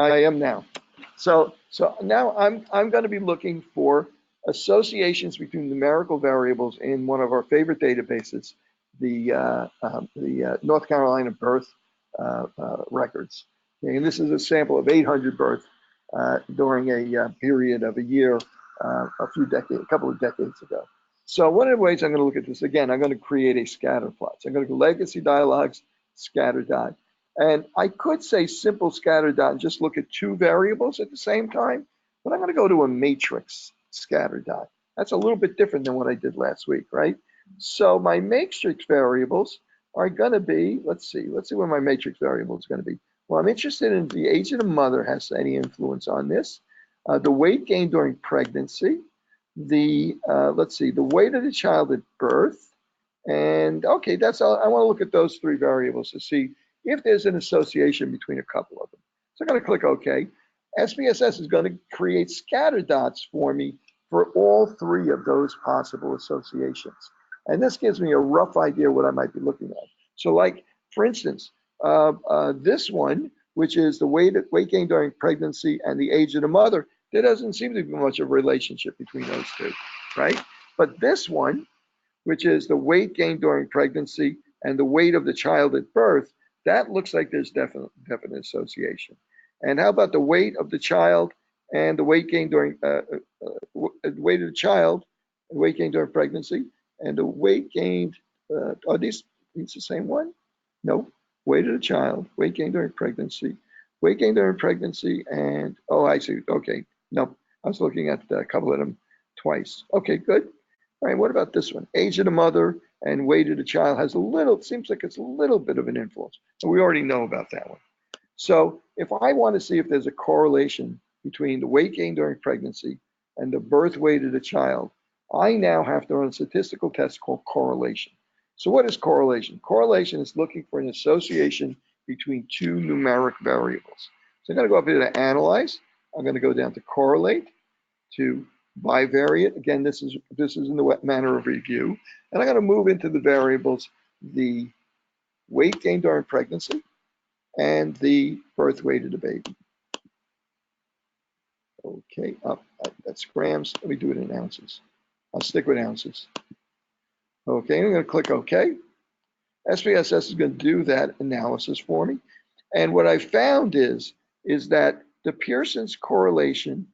I am now. So now I'm going to be looking for associations between numerical variables in one of our favorite databases, the North Carolina birth records. Okay, and this is a sample of 800 births during a period of a year, a couple of decades ago. So one of the ways I'm going to look at this, again, I'm going to create a scatter plot. So I'm going to go legacy dialogues, scatter dot. And I could say simple scatter dot and just look at two variables at the same time, but I'm going to go to a matrix scatter dot. That's a little bit different than what I did last week, right? So my matrix variables are going to be, let's see where my matrix variable is going to be. Well, I'm interested in the age of the mother has any influence on this, the weight gained during pregnancy, the weight of the child at birth, and okay, that's all. I want to look at those three variables to see if there's an association between a couple of them. So I'm going to click OK. SPSS is going to create scatter dots for me for all three of those possible associations. And this gives me a rough idea what I might be looking at. So like, for instance, this one, which is the weight gain during pregnancy and the age of the mother, there doesn't seem to be much of a relationship between those two, right? But this one, which is the weight gain during pregnancy and the weight of the child at birth, that looks like there's definite association. And how about the weight of the child and the weight gain during weight of the child, weight gain during pregnancy, and the weight gained? Are these the same one? No. Weight of the child, weight gain during pregnancy, and oh, I see. Okay, no, I was looking at a couple of them twice. Okay, good. All right, what about this one? Age of the mother and weight of the child has a little, seems like it's a little bit of an influence. And we already know about that one. So if I want to see if there's a correlation between the weight gain during pregnancy and the birth weight of the child, I now have to run a statistical test called correlation. So what is correlation? Correlation is looking for an association between two numeric variables. So I'm going to go up here to analyze. I'm going to go down to correlate, to bivariate. Again, this is in the manner of review. And I'm going to move into the variables, the weight gain during pregnancy and the birth weight of the baby. Okay, that's grams. Let me do it in ounces. I'll stick with ounces. Okay, I'm going to click OK. SPSS is going to do that analysis for me. And what I found is that the Pearson's correlation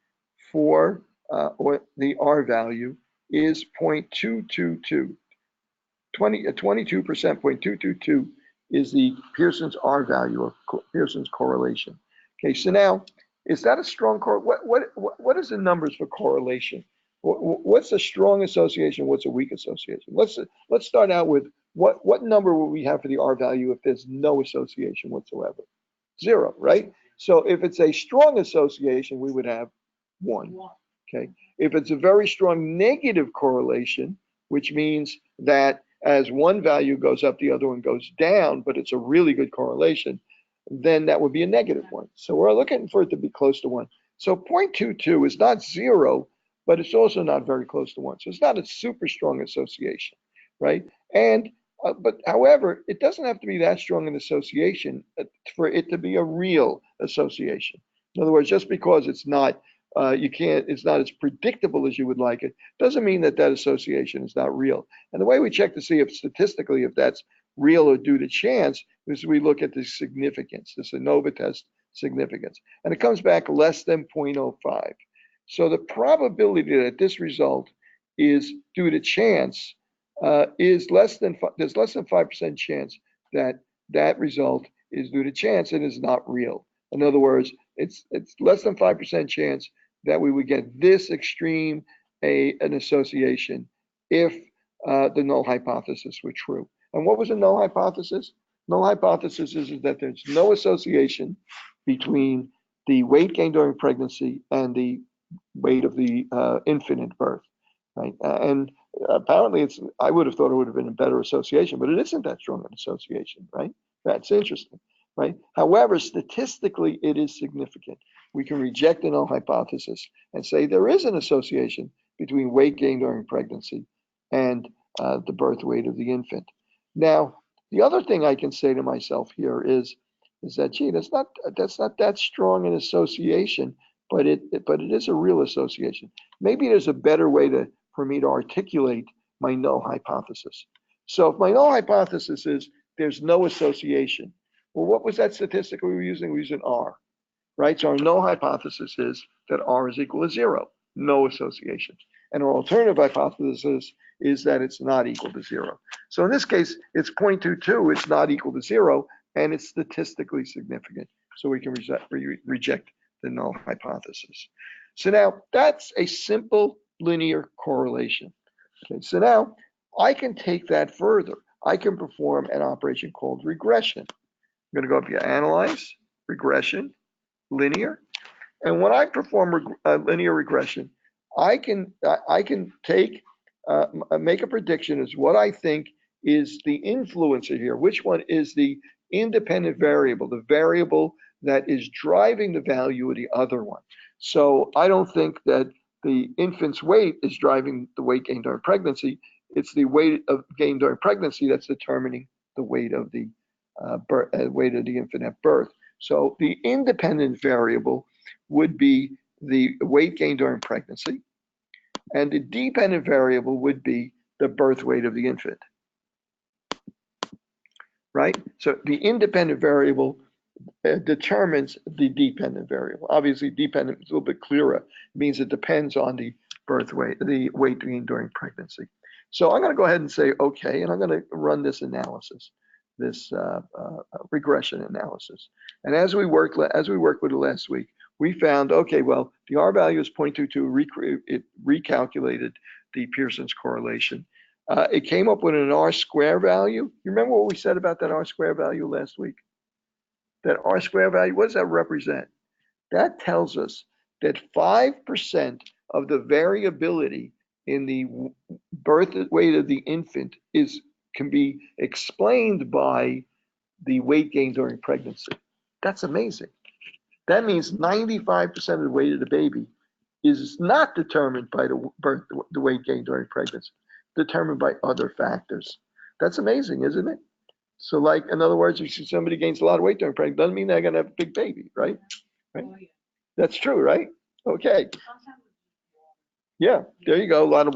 for or the R value is 0.222. 22%, 0.222 is the Pearson's R value of Pearson's correlation. Okay, so now, is that a strong correlation? What is the numbers for correlation? What's a strong association? What's a weak association? Let's start out with what number will we have for the R value if there's no association whatsoever? 0, right? So if it's a strong association, we would have 1. Okay. If it's a very strong negative correlation, which means that as one value goes up, the other one goes down, but it's a really good correlation, then that would be a -1. So we're looking for it to be close to 1. So 0.22 is not 0, but it's also not very close to 1. So it's not a super strong association, right? And but however, it doesn't have to be that strong an association for it to be a real association. In other words, just because it's not it's not as predictable as you would like it, doesn't mean that that association is not real. And the way we check to see if statistically if that's real or due to chance is we look at the significance, the ANOVA test significance, and it comes back less than 0.05. So the probability that this result is due to chance is there's less than 5% chance that that result is due to chance and is not real. In other words, it's less than 5% chance that we would get this extreme an association if the null hypothesis were true. And what was the null hypothesis? Null hypothesis is that there's no association between the weight gain during pregnancy and the weight of the infant at birth, right? And apparently I would have thought it would have been a better association, but it isn't that strong an association, right? That's interesting, right? However, statistically, it is significant. We can reject the null hypothesis and say there is an association between weight gain during pregnancy and the birth weight of the infant. Now, the other thing I can say to myself here is is that, gee, that's not that strong an association, but it is a real association. Maybe there's a better way for me to articulate my null hypothesis. So if my null hypothesis is there's no association, well, what was that statistic we were using? We were using R, right? So our null hypothesis is that R is equal to 0, no association. And our alternative hypothesis is that it's not equal to 0. So in this case, it's 0.22, it's not equal to 0, and it's statistically significant. So we can reject the null hypothesis. So now that's a simple linear correlation. Okay, so now I can take that further. I can perform an operation called regression. I'm going to go up here, analyze, regression, linear. And when I perform linear regression, I can take make a prediction as what I think is the influencer here. Which one is the independent variable, the variable that is driving the value of the other one? So I don't think that the infant's weight is driving the weight gain during pregnancy. It's the weight of gain during pregnancy that's determining the weight of the weight of the infant at birth. So the independent variable would be the weight gain during pregnancy, and the dependent variable would be the birth weight of the infant, right? So the independent variable determines the dependent variable. Obviously, dependent is a little bit clearer. It means it depends on the birth weight, the weight gain during pregnancy. So I'm going to go ahead and say okay, and I'm going to run this analysis, this regression analysis. And as we worked with it last week, we found, okay, well, the R value is 0.22. It recalculated the Pearson's correlation. It came up with an R square value. You remember what we said about that R square value last week? That R square value, what does that represent? That tells us that 5% of the variability in the birth weight of the infant can be explained by the weight gain during pregnancy. That's amazing. That means 95% of the weight of the baby is not determined by the weight gain during pregnancy, determined by other factors. That's amazing, isn't it? So, like, in other words, if somebody gains a lot of weight during pregnancy, doesn't mean they're going to have a big baby, right? Right? That's true, right? Okay. Yeah, there you go. A lot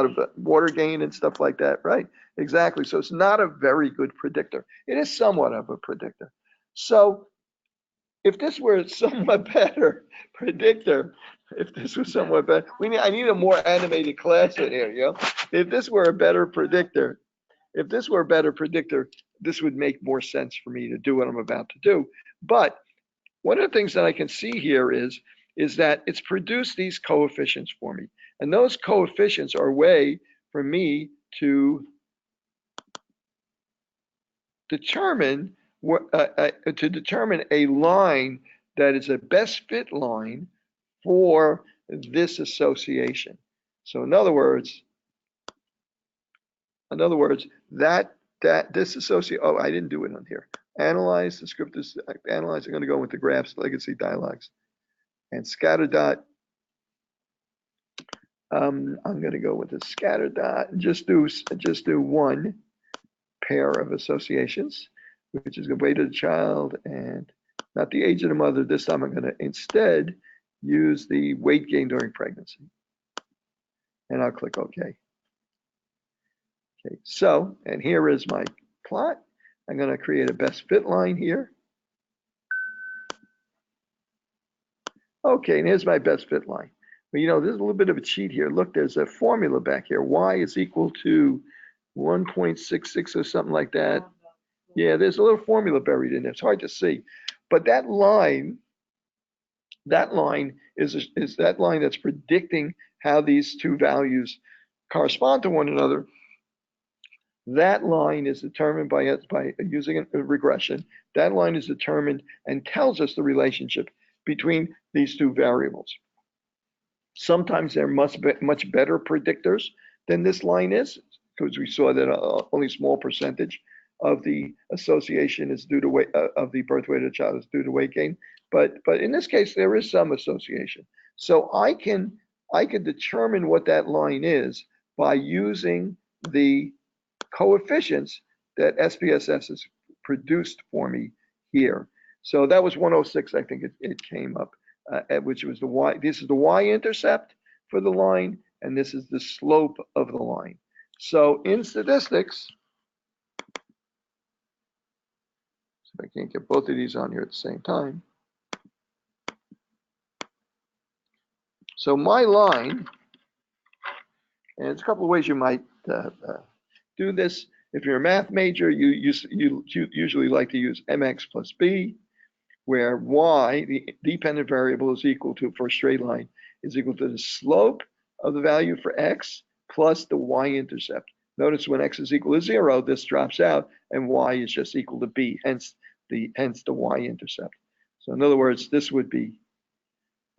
of water gain and stuff like that, right? Exactly. So it's not a very good predictor. It is somewhat of a predictor. So if this were a somewhat better predictor, I need a more animated class in here, you know? If this were a better predictor, this would make more sense for me to do what I'm about to do. But one of the things that I can see here is that it's produced these coefficients for me. And those coefficients are a way for me to determine a line that is a best fit line for this association. So in other words, that this associate, oh, I didn't do it on here. Analyze, the script is analyze. I'm going to go with the graphs, legacy dialogues, and scatter dot. I'm going to go with the scatter dot and just do one pair of associations, which is the weight of the child and not the age of the mother. This time I'm going to instead use the weight gain during pregnancy. And I'll click OK. Okay, so, and here is my plot. I'm going to create a best fit line here. Okay, and here's my best fit line. But you know, there's a little bit of a cheat here. Look, there's a formula back here. Y is equal to 1.66 or something like that. Yeah, there's a little formula buried in there. It's hard to see. But that line is that line that's predicting how these two values correspond to one another. That line is determined by using a regression. That line is determined and tells us the relationship between these two variables. Sometimes they're much better predictors than this line is, because we saw that only a small percentage of the association is due to weight of the birth weight of the child is due to weight gain. But in this case, there is some association. So I can determine what that line is by using the coefficients that SPSS has produced for me here. So that was 106, I think it came up, which was the y. This is the y-intercept for the line, and this is the slope of the line. So in statistics, if I can't get both of these on here at the same time. So my line, and there's a couple of ways you might do this. If you're a math major, you usually like to use mx plus b, where y, the dependent variable, is equal to, for a straight line, is equal to the slope of the value for x plus the y-intercept. Notice when x is equal to 0, this drops out, and y is just equal to b, hence the y-intercept. So in other words, this would be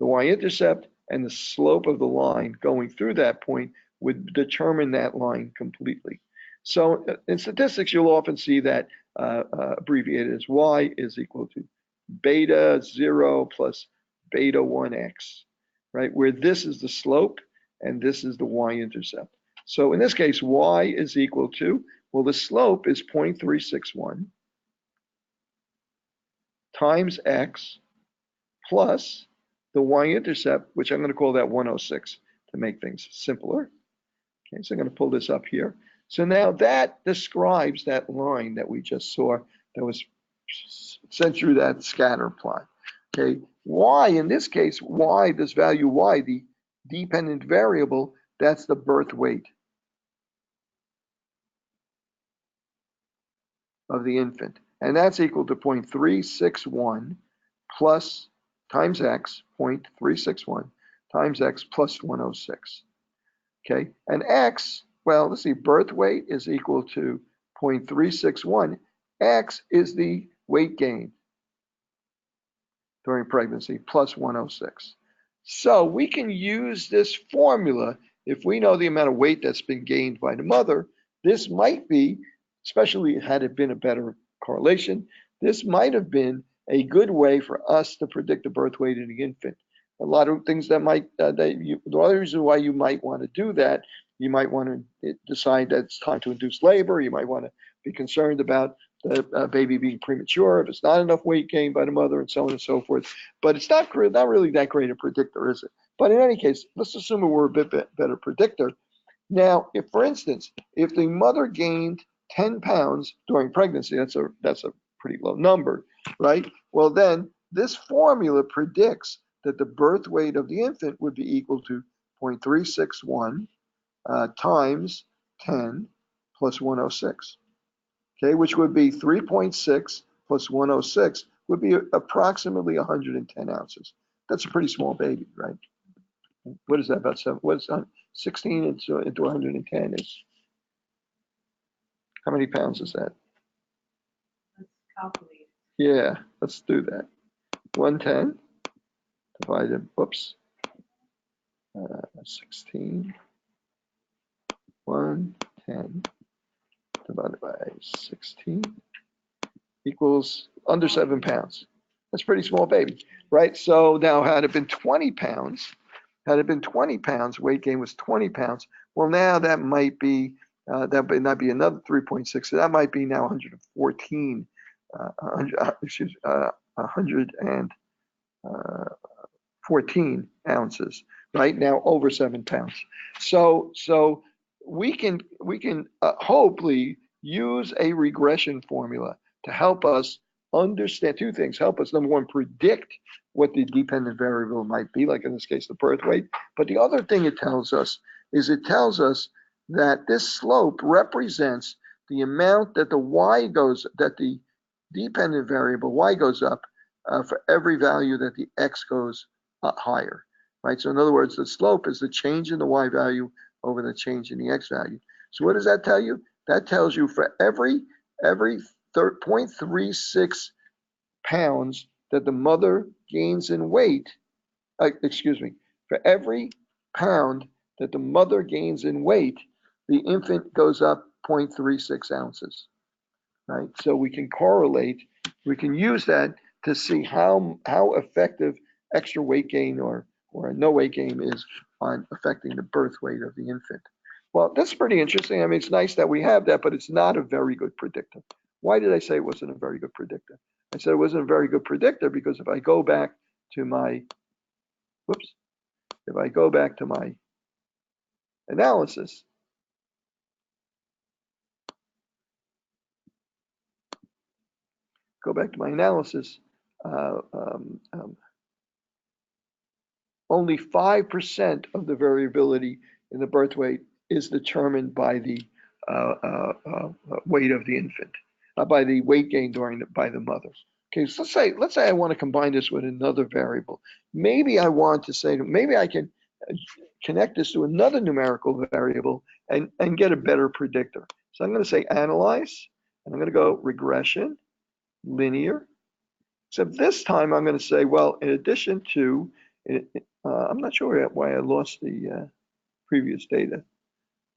the y-intercept, and the slope of the line going through that point would determine that line completely. So in statistics, you'll often see that abbreviated as y is equal to beta 0 plus beta 1x, right? Where this is the slope and this is the y-intercept. So in this case, y is equal to, well, the slope is 0.361 times x plus the y-intercept, which I'm going to call that 106 to make things simpler. Okay, so I'm going to pull this up here. So now that describes that line that we just saw that was sent through that scatter plot. Okay, y, in this case, y, this value y, the dependent variable, that's the birth weight of the infant. And that's equal to 0.361 plus times x, 0.361 times x plus 106. Okay, and x, well, let's see, birth weight is equal to 0.361. X is the weight gain during pregnancy plus 106. So we can use this formula if we know the amount of weight that's been gained by the mother. This might be, especially had it been a better correlation, this might have been a good way for us to predict the birth weight of the infant. A lot of things that might, the other reason why you might want to do that, you might want to decide that it's time to induce labor. You might want to be concerned about the baby being premature, if it's not enough weight gained by the mother, and so on and so forth. But it's not really that great a predictor, is it? But in any case, let's assume we're a bit better predictor. Now, if, for instance, if the mother gained 10 pounds during pregnancy, that's a pretty low number, right? Well, then this formula predicts that the birth weight of the infant would be equal to 0.361 times 10 plus 106. Okay, which would be 3.6 plus 106 would be approximately 110 ounces. That's a pretty small baby, right? What is that, about 7? What's 16 into 110 is, how many pounds is that? Let's calculate. Yeah, let's do that. 110 divided, 16, 110 divided by 16 equals under 7 pounds. That's a pretty small baby, right? So now had it been 20 pounds, weight gain was 20 pounds, well, now that might be, that might not be another 3.6, so that might be now 114, 114 ounces, right? Now over 7 pounds. So we can hopefully use a regression formula to help us understand two things. Help us, number one, predict what the dependent variable might be, like in this case, the birth weight. But the other thing it tells us is that this slope represents the amount that the dependent variable y goes up for every value that the x goes higher, right? So in other words, the slope is the change in the y value over the change in the x value. So what does that tell you? That tells you for every 0.36 pounds that the mother gains in weight, for every pound that the mother gains in weight, the infant goes up 0.36 ounces, right? So we can correlate, we can use that to see how effective extra weight gain or no weight gain is on affecting the birth weight of the infant. Well, that's pretty interesting. I mean, it's nice that we have that, but it's not a very good predictor. Why did I say it wasn't a very good predictor? I said it wasn't a very good predictor because if I go back to my, if I go back to my analysis, only 5% of the variability in the birth weight is determined by the weight of the infant, by the weight gain by the mother. Okay, so let's say I want to combine this with another variable. Maybe I want to say, maybe I can connect this to another numerical variable and get a better predictor. So I'm going to say analyze, and I'm going to go regression, linear, except this time I'm going to say, well, in addition to, I'm not sure why I lost the previous data,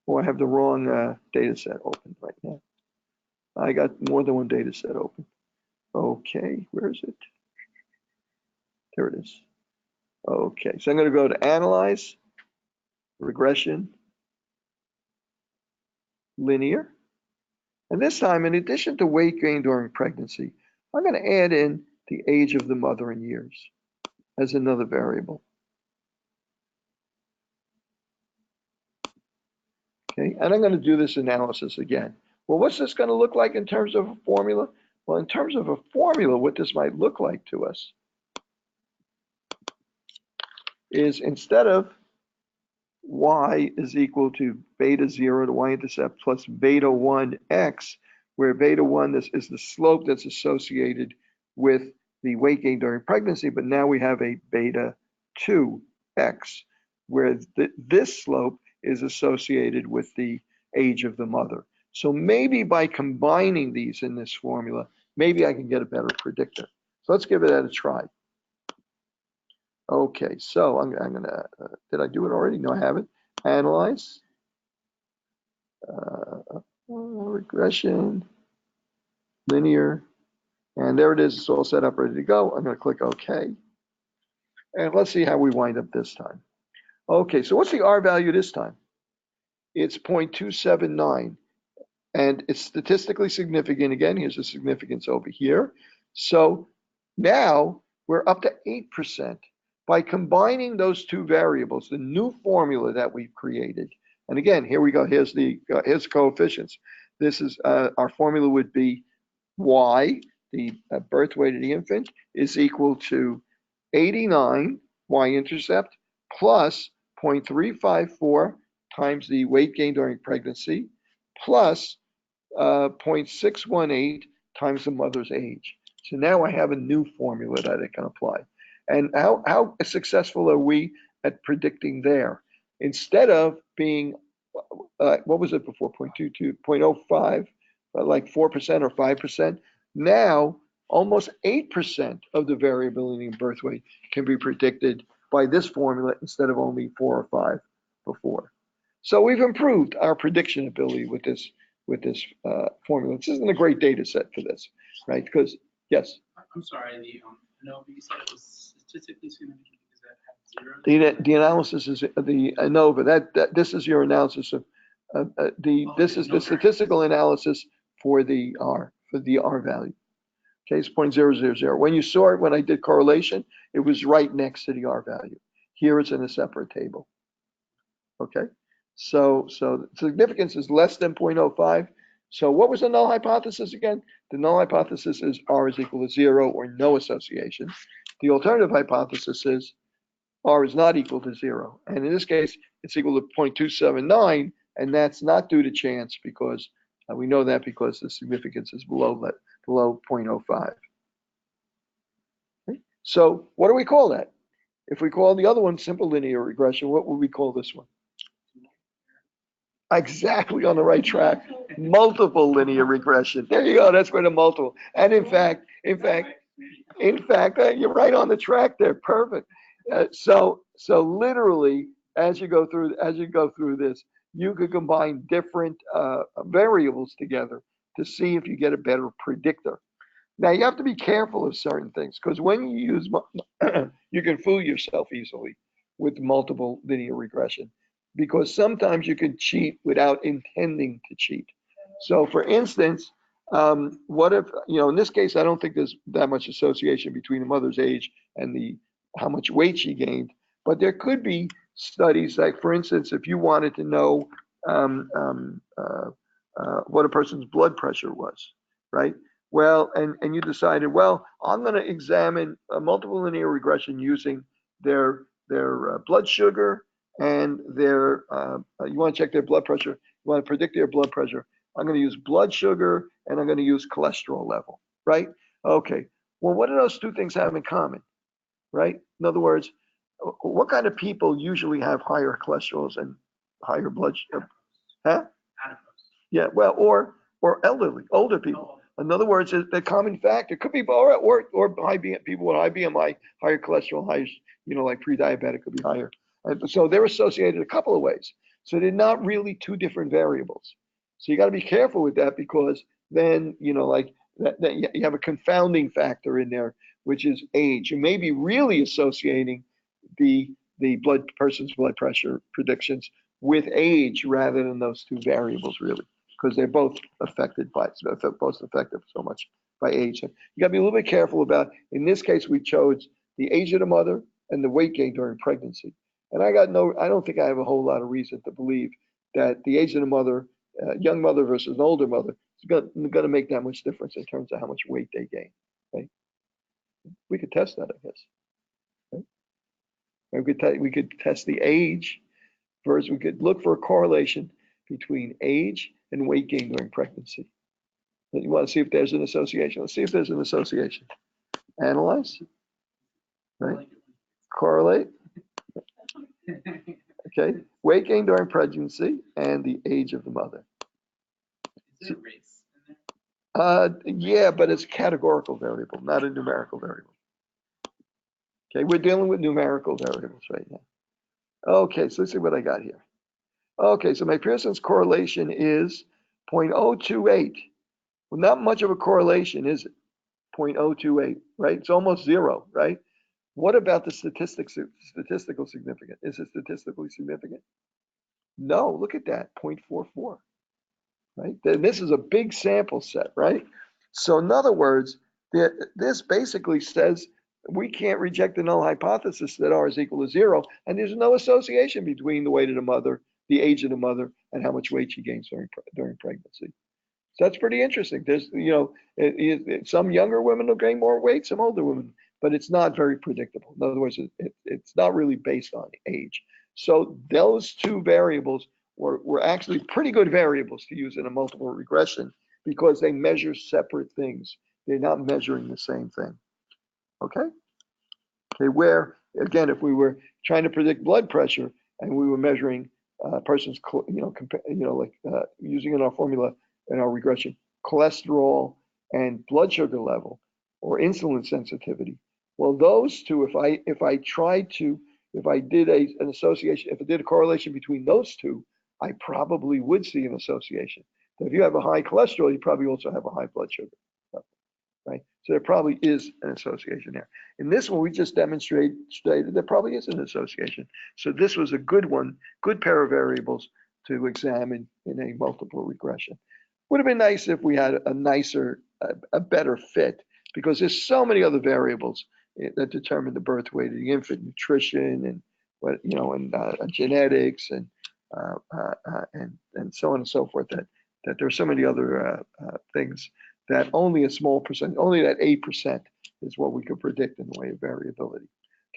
or I have the wrong data set open right now. I got more than one data set open. Okay, where is it? There it is. Okay, so I'm going to go to analyze, regression, linear. And this time, in addition to weight gain during pregnancy, I'm going to add in the age of the mother in years as another variable. Okay, and I'm going to do this analysis again. Well, what's this going to look like in terms of a formula? Well, in terms of a formula, what this might look like to us is instead of y is equal to beta 0 to y-intercept plus beta 1 x, where beta 1 is the slope that's associated with the weight gain during pregnancy, but now we have a beta 2 x, where this slope is associated with the age of the mother. So maybe by combining these in this formula, maybe I can get a better predictor. So let's give it a try. Okay, so I'm gonna, did I do it already? No, I haven't. Analyze, regression, linear, and there it is. It's all set up, ready to go. I'm gonna click OK. And let's see how we wind up this time. Okay, so what's the R value this time? It's 0.279, and it's statistically significant. Again, here's the significance over here. So now we're up to 8%. By combining those two variables, the new formula that we've created, and again, here we go, here's coefficients. This is, our formula would be y, the birth weight of the infant, is equal to 89 y-intercept plus 0.354 times the weight gain during pregnancy plus 0.618 times the mother's age. So now I have a new formula that I can apply. And how successful are we at predicting there? Instead of being, what was it before, 0.22, 0.05, like 4% or 5%, now almost 8% of the variability in birth weight can be predicted by this formula instead of only 4 or 5 before. So we've improved our prediction ability with this formula. This isn't a great data set for this, right? Because, yes? I'm sorry, no, but you said it was statistically significant because that had 0. The analysis is the ANOVA. This is your analysis of this is the statistical analysis for the R value. Okay, it's 0.000. When you saw it, when I did correlation, it was right next to the R value. Here it's in a separate table. Okay, so the significance is less than 0.05. So what was the null hypothesis again? The null hypothesis is R is equal to 0 or no association. The alternative hypothesis is R is not equal to 0. And in this case, it's equal to 0.279, and that's not due to chance because we know that because the significance is below 0.05. Okay? So what do we call that? If we call the other one simple linear regression, what would we call this one? Exactly on the right track. Multiple linear regression. There you go. That's where the multiple. And in fact, you're right on the track there. Perfect. So literally, as you go through this, you could combine different variables together to see if you get a better predictor. Now you have to be careful of certain things because when you use, you can fool yourself easily with multiple linear regression because sometimes you can cheat without intending to cheat. So for instance, What if, in this case, I don't think there's that much association between the mother's age and how much weight she gained, but there could be studies, like for instance, if you wanted to know um, um, uh, what a person's blood pressure was, right? Well, and you decided, well, I'm going to examine a multiple linear regression using their blood sugar and you want to check their blood pressure, you want to predict their blood pressure. I'm going to use blood sugar and I'm going to use cholesterol level, right? Okay. Well, what do those two things have in common, right? In other words, what kind of people usually have higher cholesterols and higher blood sugar? Huh? Yeah, well, or elderly, older people. In other words, the common factor could be or high people with high BMI, higher cholesterol, higher, like pre-diabetic could be higher. And so they're associated a couple of ways. So they're not really two different variables. So you got to be careful with that, because then, like that you have a confounding factor in there, which is age. You may be really associating the person's blood pressure predictions with age rather than those two variables, really, because they're both affected so much by age. You got to be a little bit careful about. In this case, we chose the age of the mother and the weight gain during pregnancy. And I don't think I have a whole lot of reason to believe that the age of the mother, young mother versus an older mother, is going to make that much difference in terms of how much weight they gain. Right? We could test that, I guess. Right? We could test the age. First, we could look for a correlation between age and weight gain during pregnancy. You want to see if there's an association. Let's see if there's an association. Analyze, right? Correlate. Okay. Weight gain during pregnancy and the age of the mother. Is there a race in there? Yeah, but it's a categorical variable, not a numerical variable. Okay, we're dealing with numerical variables right now. Okay, so let's see what I got here. Okay, so my Pearson's correlation is 0.028. Well, not much of a correlation, is it? 0.028, right? It's almost zero, right? What about the statistical significance? Is it statistically significant? No, look at that, 0.44, right? Then this is a big sample set, right? So in other words, this basically says we can't reject the null hypothesis that R is equal to zero, and there's no association between the weight of the mother, the age of the mother, and how much weight she gains during pregnancy. So that's pretty interesting. There's, some younger women will gain more weight, some older women, but it's not very predictable. In other words, it's not really based on age. So those two variables were actually pretty good variables to use in a multiple regression, because they measure separate things. They're not measuring the same thing. Okay? Okay, where, again, if we were trying to predict blood pressure and we were measuring a person's, using in our formula, in our regression, cholesterol and blood sugar level or insulin sensitivity. Well, those two, if I did an association, if I did a correlation between those two, I probably would see an association. So if you have a high cholesterol, you probably also have a high blood sugar level, right? So there probably is an association there. In this one, we just demonstrated there probably is an association. So this was a good one, good pair of variables to examine in a multiple regression. Would have been nice if we had a better fit, because there's so many other variables that determine the birth weight of the infant, nutrition, and genetics, and so on and so forth. That there are so many other things that only a small percent, only that 8% is what we could predict in the way of variability.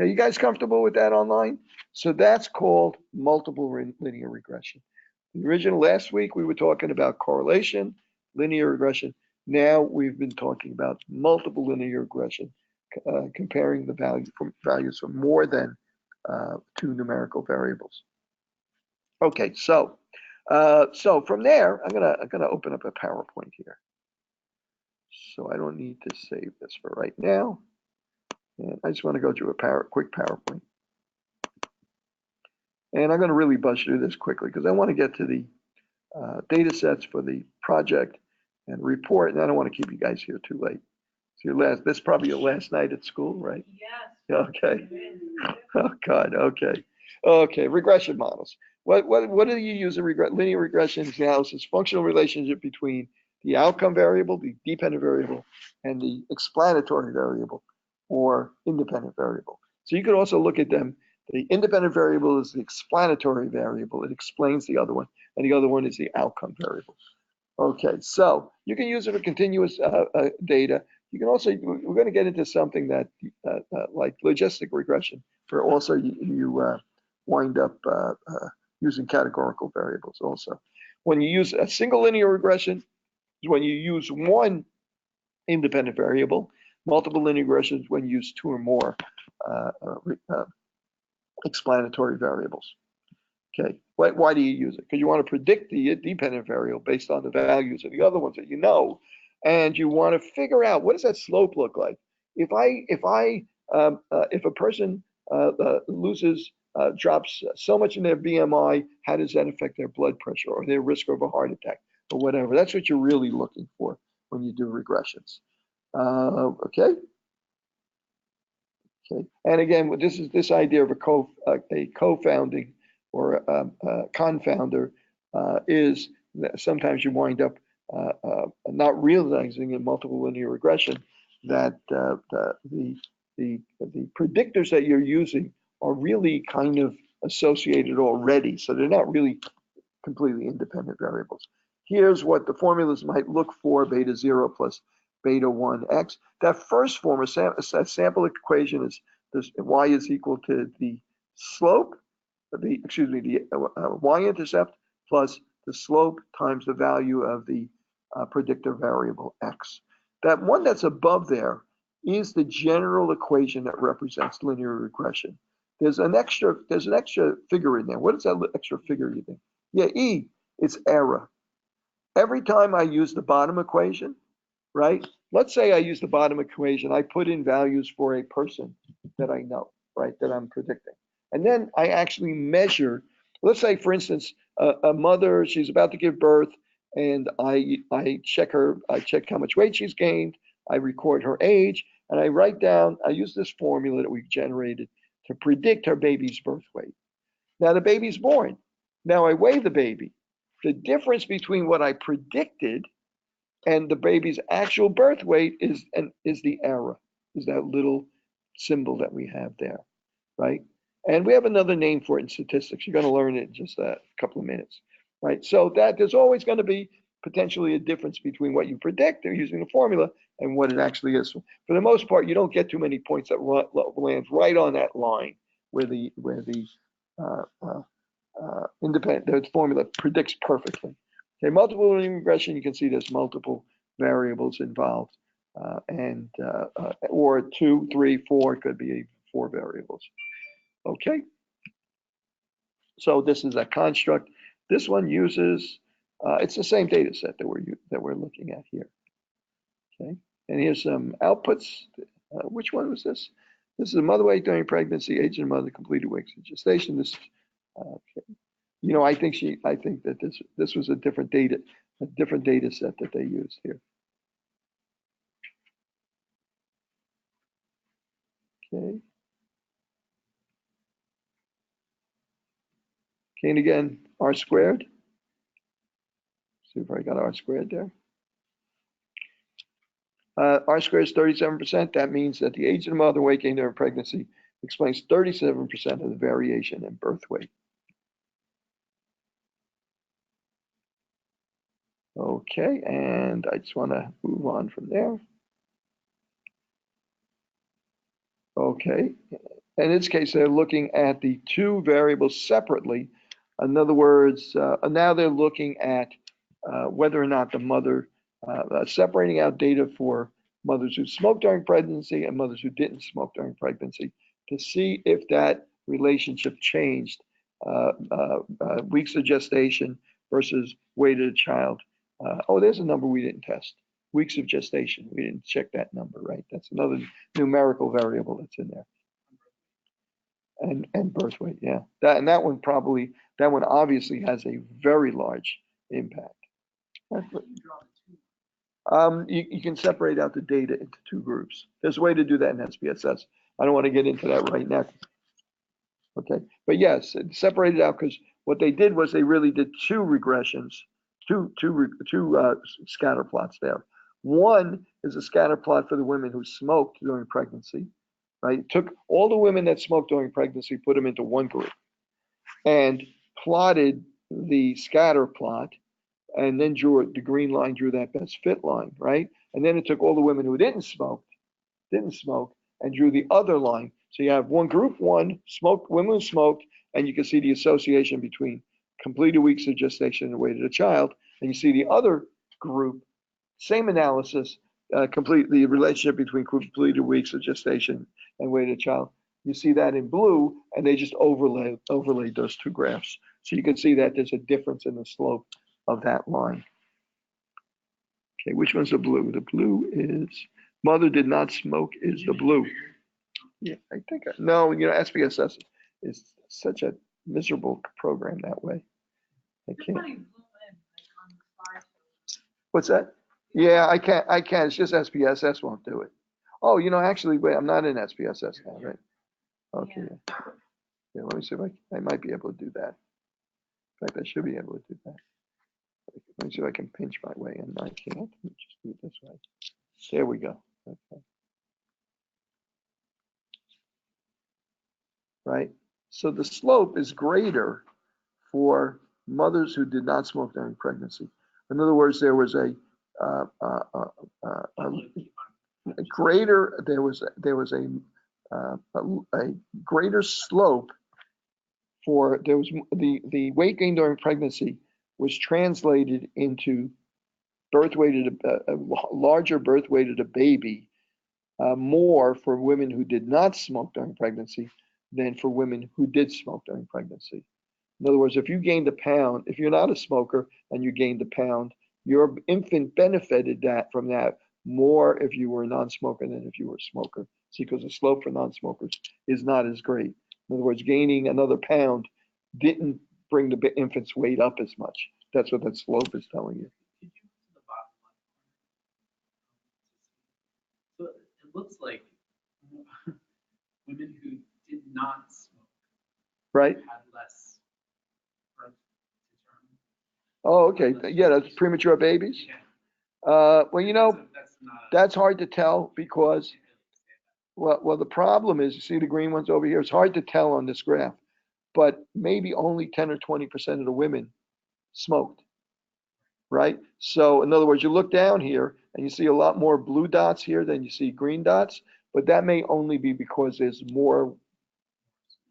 Okay, you guys comfortable with that online? So that's called multiple linear regression. The original last week we were talking about correlation, linear regression. Now we've been talking about multiple linear regression, comparing the values from more than two numerical variables. Okay, so from there I'm gonna open up a PowerPoint here. So I don't need to save this for right now, and I just want to go through a quick PowerPoint. And I'm going to really buzz through this quickly because I want to get to the data sets for the project and report, and I don't want to keep you guys here too late. So this is probably your last night at school, right? Yes. Okay. Oh God. Okay. Okay. Regression models. What do you use in linear regression analysis? Functional relationship between the outcome variable, the dependent variable, and the explanatory variable or independent variable. So you could also look at them. The independent variable is the explanatory variable. It explains the other one, and the other one is the outcome variable. Okay, so you can use it for continuous data. You can also, we're going to get into something that like logistic regression, where also you wind up using categorical variables also. When you use a single linear regression, is when you use one independent variable. Multiple linear regressions when you use two or more explanatory variables. Okay, why do you use it? Because you want to predict the dependent variable based on the values of the other ones that you know, and you want to figure out what does that slope look like. If a person drops so much in their BMI, how does that affect their blood pressure or their risk of a heart attack or whatever? That's what you're really looking for when you do regressions. Okay. Okay, and again, this is this idea of a co-founding or a confounder is that sometimes you wind up not realizing in multiple linear regression that the predictors that you're using are really kind of associated already, so they're not really completely independent variables. Here's what the formulas might look for: beta 0 plus beta 1x. That first form, a sample equation is this: y is equal to the slope, the y-intercept plus the slope times the value of the predictor variable x. That one that's above there is the general equation that represents linear regression. There's an extra figure in there. What is that extra figure, you think? Yeah, E, it's error. Every time I use the bottom equation, right? Let's say I use the bottom equation. I put in values for a person that I know, right, that I'm predicting. And then I actually measure, let's say, for instance, a mother, she's about to give birth, and I check how much weight she's gained, I record her age, and I write down, I use this formula that we've generated to predict her baby's birth weight. Now the baby's born. Now I weigh the baby. The difference between what I predicted and the baby's actual birth weight is the error, is that little symbol that we have there, right? And we have another name for it in statistics. You're going to learn it in just a couple of minutes, right? So that there's always going to be potentially a difference between what you predict or using the formula and what it actually is. For the most part, you don't get too many points that lands right on that line where the formula predicts perfectly. Okay, multiple linear regression, you can see there's multiple variables involved, or 2, 3, 4, it could be 4 variables. Okay, so this is a construct. This one uses, it's the same data set that we're looking at here. Okay, and here's some outputs. Which one was this? This is a mother weight during pregnancy, age of the mother, completed weeks of gestation. This, okay. You know, I think that this was a different data set that they used here. Okay. Okay, and again, R squared. See if I got R squared there. R squared is 37%. That means that the age of the mother, weight gain during pregnancy explains 37% of the variation in birth weight. Okay, and I just want to move on from there. Okay, in this case, they're looking at the two variables separately. In other words, now they're looking at whether or not the mother, separating out data for mothers who smoked during pregnancy and mothers who didn't smoke during pregnancy to see if that relationship changed, weeks of gestation versus weight of the child. Oh, there's a number we didn't test. Weeks of gestation. We didn't check that number, right? That's another numerical variable that's in there. And birth weight, yeah. That one obviously has a very large impact. You can separate out the data into two groups. There's a way to do that in SPSS. I don't want to get into that right now. Okay, but yes, it separated out because what they did was they really did two regressions two scatter plots there. One is a scatter plot for the women who smoked during pregnancy, right? Took all the women that smoked during pregnancy, put them into one group, and plotted the scatter plot, and then drew the green line, drew that best fit line, right? And then it took all the women who didn't smoke, and drew the other line. So you have one group one, smoked, women who smoked, and you can see the association between completed weeks of gestation and weight of the child. And you see the other group, same analysis, complete the relationship between completed weeks of gestation and weight of the child. You see that in blue, and they just overlaid those two graphs. So you can see that there's a difference in the slope of that line. Okay, which one's the blue? The blue is, mother did not smoke is the blue. Yeah, I think, no, SPSS is such a miserable program that way. I can't. What's that? Yeah, I can't. It's just SPSS won't do it. Oh, actually, wait, I'm not in SPSS now, right? Okay. Yeah, let me see if I might be able to do that. In fact, I should be able to do that. Let me see if I can pinch my way in. I can't. Let me just do it this way. There we go. Okay. Right? So the slope is greater for mothers who did not smoke during pregnancy. In other words, there was a greater, there was a greater slope for, there was the weight gain during pregnancy was translated into birth weight of a larger birth weight of the baby, more for women who did not smoke during pregnancy than for women who did smoke during pregnancy. In other words, if you gained a pound, if you're not a smoker and you gained a pound, your infant benefited from that more if you were a non-smoker than if you were a smoker. See, because the slope for non-smokers is not as great. In other words, gaining another pound didn't bring the infant's weight up as much. That's what that slope is telling you. So it looks like women who did not smoke, right, had less birth to term. Oh, okay. Yeah, that's premature babies. Yeah. Well, that's hard to tell because, well, the problem is, you see the green ones over here. It's hard to tell on this graph, but maybe only 10 or 20% of the women smoked, right? So in other words, you look down here and you see a lot more blue dots here than you see green dots, but that may only be because there's more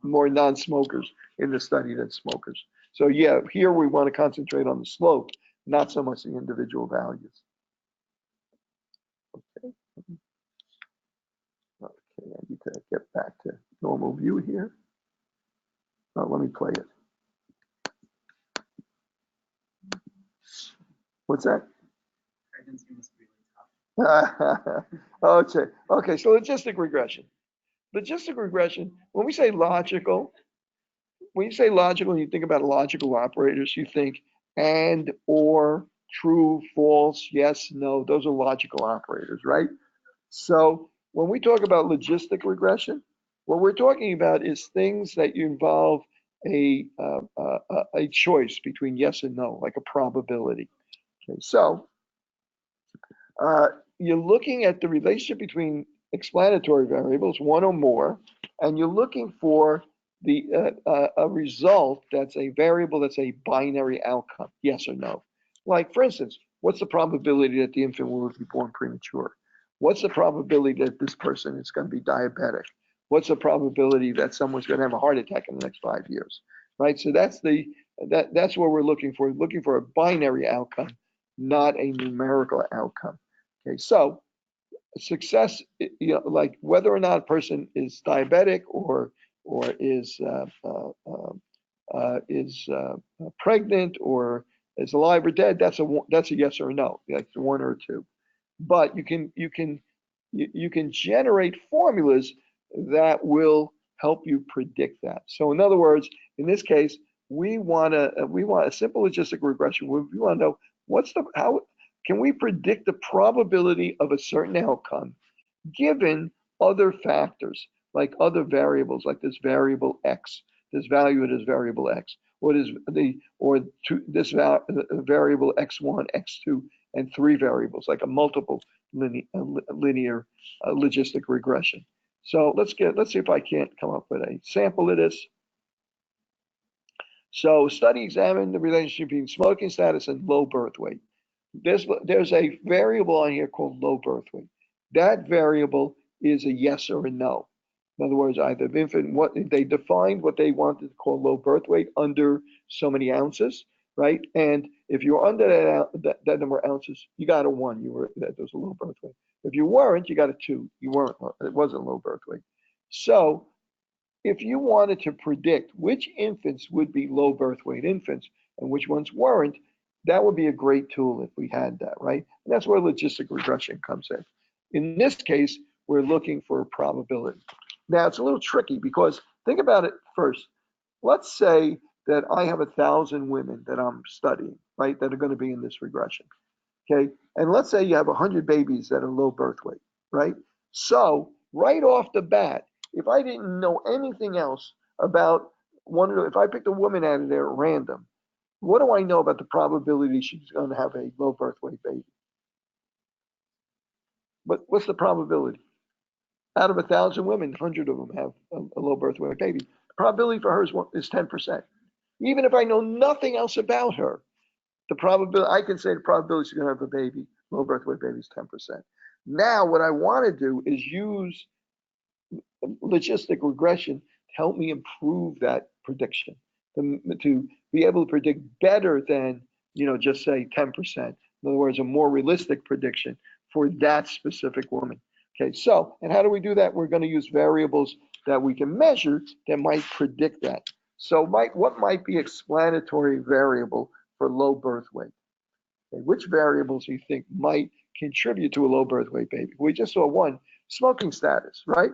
non-smokers in the study than smokers. So yeah, here we want to concentrate on the slope, not so much the individual values. Okay. Okay, I need to get back to normal view here. Oh, let me play it. What's that? Pregnancy must be really tough. Okay, so logistic regression. Logistic regression, when we say logical, and you think about logical operators, you think and, or, true, false, yes, no, those are logical operators, right? So when we talk about logistic regression, what we're talking about is things that involve a choice between yes and no, like a probability. Okay, so you're looking at the relationship between explanatory variables, one or more, and you're looking for a result that's a variable that's a binary outcome, yes or no. Like, for instance, what's the probability that the infant will be born premature? What's the probability that this person is going to be diabetic? What's the probability that someone's going to have a heart attack in the next 5 years? Right. So that's what we're looking for. Looking for a binary outcome, not a numerical outcome. Okay. So success, like whether or not a person is diabetic or is pregnant or is alive or dead, that's a yes or a no, like one or two. But you can generate formulas that will help you predict that. So in other words, in this case, we want a simple logistic regression. We want to know how can we predict the probability of a certain outcome given other factors, like other variables, like this variable x, this value of this variable x. this variable x1, x2, and 3 variables, like a multiple linear logistic regression. So let's see if I can't come up with a sample of this. So study examined the relationship between smoking status and low birth weight. There's a variable on here called low birth weight. That variable is a yes or a no. In other words, either infant, what they defined what they wanted to call low birth weight under so many ounces, right? And if you're under that number of ounces, you got a 1. That was a low birth weight. If you weren't, you got a 2. You weren't. It wasn't low birth weight. So if you wanted to predict which infants would be low birth weight infants and which ones weren't, that would be a great tool if we had that, right? And that's where logistic regression comes in. In this case, we're looking for a probability. Now, it's a little tricky because think about it first. Let's say that I have 1,000 women that I'm studying, right, that are going to be in this regression, okay? And let's say you have 100 babies that are low birth weight, right? So right off the bat, if I didn't know anything else about if I picked a woman out of there at random, what do I know about the probability she's going to have a low birth weight baby? But what's the probability? Out of 1,000 women, 100 of them have a low birth weight baby. The probability for her is 10%. Even if I know nothing else about her, the probability, I can say the probability she's going to have a baby, low birth weight baby, is 10%. Now, what I want to do is use logistic regression to help me improve that prediction, to be able to predict better than, just say 10%. In other words, a more realistic prediction for that specific woman. Okay, so, and how do we do that? We're going to use variables that we can measure that might predict that. So what might be explanatory variable for low birth weight? Okay, which variables do you think might contribute to a low birth weight baby? We just saw one, smoking status, right?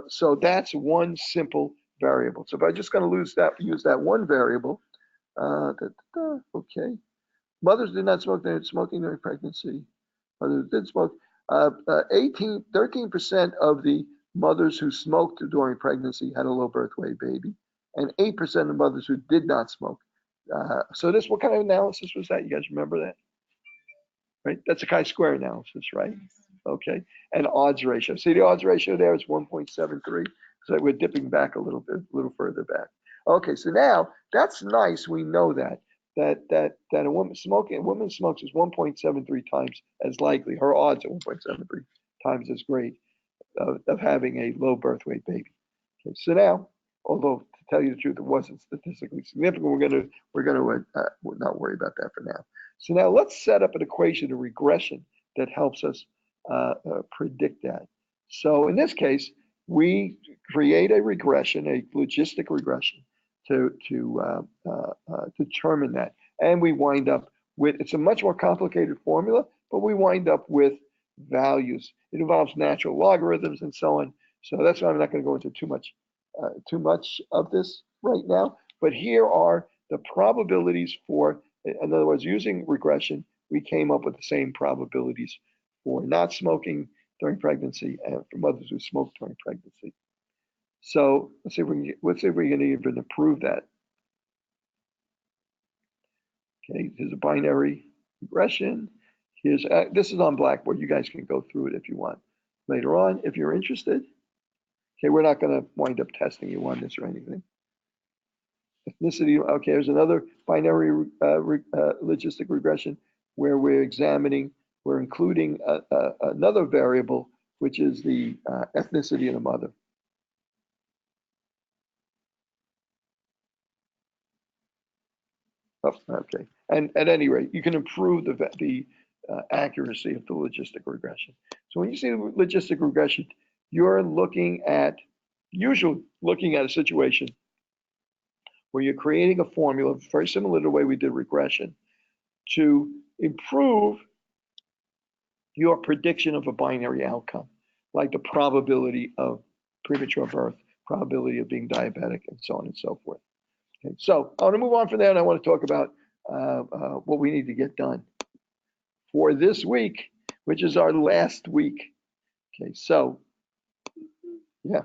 So that's one simple variable. So if I'm just going to use that one variable, okay. Mothers did not smoke, they had smoking during pregnancy. Mothers did smoke. 13% of the mothers who smoked during pregnancy had a low birth weight baby, and 8% of mothers who did not smoke. So what kind of analysis was that? You guys remember that? Right? That's a chi-square analysis, right? Okay. And odds ratio. See the odds ratio there is 1.73. So we're dipping back a little further back. Okay, so now that's nice. We know that a woman smokes is 1.73 times as likely. Her odds are 1.73 times as great of having a low birth weight baby. Okay, so now, although to tell you the truth, it wasn't statistically significant, we're gonna not worry about that for now. So now let's set up an equation, a regression that helps us predict that. So in this case, we create a regression, a logistic regression, to determine that, and we wind up with, it's a much more complicated formula, but we wind up with values. It involves natural logarithms and so on. So that's why I'm not going to go into too much of this right now. But here are the probabilities for, in other words, using regression, we came up with the same probabilities for not smoking during pregnancy and for mothers who smoked during pregnancy. So let's see if we can even improve that. Okay, here's a binary regression. Here's this is on Blackboard. You guys can go through it if you want later on if you're interested. Okay, we're not going to wind up testing you on this or anything. Ethnicity. Okay, there's another binary logistic regression where we're including another variable, which is the ethnicity of the mother. Oh, okay, and at any rate, you can improve the accuracy of the logistic regression. So when you see logistic regression, you're usually looking at a situation where you're creating a formula very similar to the way we did regression to improve your prediction of a binary outcome, like the probability of premature birth, probability of being diabetic, and so on and so forth. Okay, so I want to move on from there, and I want to talk about what we need to get done for this week, which is our last week. Okay, so yeah.